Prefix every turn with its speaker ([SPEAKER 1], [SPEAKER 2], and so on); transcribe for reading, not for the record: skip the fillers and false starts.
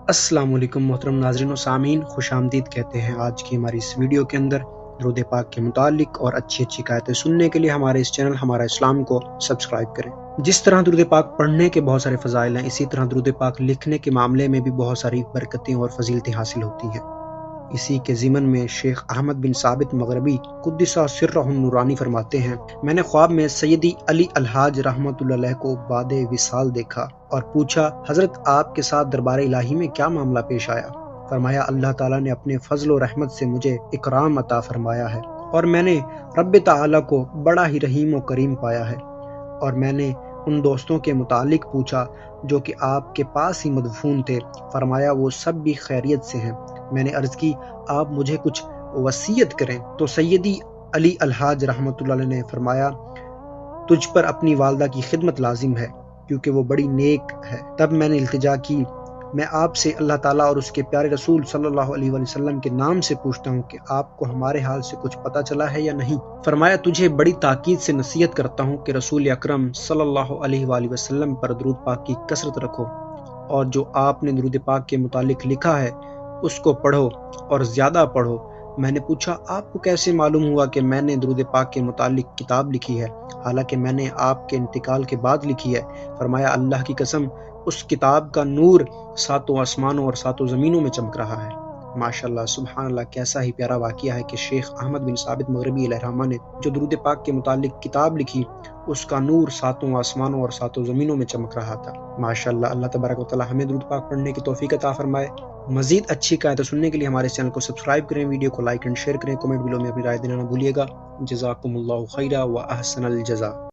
[SPEAKER 1] السلام علیکم محترم ناظرین و سامعین، خوش آمدید کہتے ہیں آج کی ہماری اس ویڈیو کے اندر۔ درود پاک کے متعلق اور اچھی قائدیں سننے کے لیے ہمارے اس چینل ہمارا اسلام کو سبسکرائب کریں۔ جس طرح درود پاک پڑھنے کے بہت سارے فضائل ہیں، اسی طرح درود پاک لکھنے کے معاملے میں بھی بہت ساری برکتیں اور فضیلتیں حاصل ہوتی ہیں۔ اسی کے ضمن میں شیخ احمد بن ثابت مغربی قدس سرہ النورانی فرماتے ہیں، میں نے خواب میں سیدی علی الحاج رحمۃ اللہ علیہ کو بعد وصال دیکھا اور پوچھا، حضرت آپ کے ساتھ دربار الہی میں کیا معاملہ پیش آیا؟ فرمایا، اللہ تعالیٰ نے اپنے فضل و رحمت سے مجھے اکرام عطا فرمایا ہے اور میں نے رب تعالیٰ کو بڑا ہی رحیم و کریم پایا ہے۔ اور میں نے ان دوستوں کے متعلق پوچھا جو کہ آپ کے پاس ہی مدفون تھے، فرمایا وہ سب بھی خیریت سے ہیں۔ میں نے عرض کی، آپ مجھے کچھ وصیت کریں؟ تو سیدی علی الحاج رحمۃ اللہ علیہ نے فرمایا، تجھ پر اپنی والدہ کی خدمت لازم ہے کیونکہ وہ بڑی نیک ہے۔ تب میں نے التجا کی، میں آپ سے اللہ تعالیٰ اور اس کے پیارے رسول صلی اللہ علیہ وسلم کے نام سے پوچھتا ہوں کہ آپ کو ہمارے حال سے کچھ پتہ چلا ہے یا نہیں؟ فرمایا، تجھے بڑی تاکید سے نصیحت کرتا ہوں کہ رسول اکرم صلی اللہ علیہ وآلہ وسلم پر درود پاک کی کثرت رکھو، اور جو آپ نے درود پاک کے متعلق لکھا ہے اس کو پڑھو اور زیادہ پڑھو۔ میں نے پوچھا، آپ کو کیسے معلوم ہوا کہ میں نے درود پاک کے متعلق کتاب لکھی ہے، حالانکہ میں نے آپ کے انتقال کے بعد لکھی ہے؟ فرمایا، اللہ کی قسم، اس کتاب کا نور ساتوں آسمانوں اور ساتوں زمینوں میں چمک رہا ہے۔ ماشاءاللہ، سبحان اللہ، کیسا ہی پیارا واقعہ ہے کہ شیخ احمد بن ثابت مغربی علیہ الرحمہ نے جو درود پاک کے متعلق کتاب لکھی، اس کا نور ساتوں آسمانوں اور ساتوں زمینوں میں چمک رہا تھا۔ ماشاءاللہ، اللہ تبارک و تعالی ہمیں درود پاک پڑھنے کی توفیق عطا فرمائے۔ مزید اچھی قائدیں سننے کے لیے ہمارے چینل کو سبسکرائب کریں، ویڈیو کو لائک اینڈ شیئر کریں، کمنٹ بلو میں اپنی رائے دینا نہ بھولیے گا۔ جزاکم اللہ خیرا و احسن الجزا۔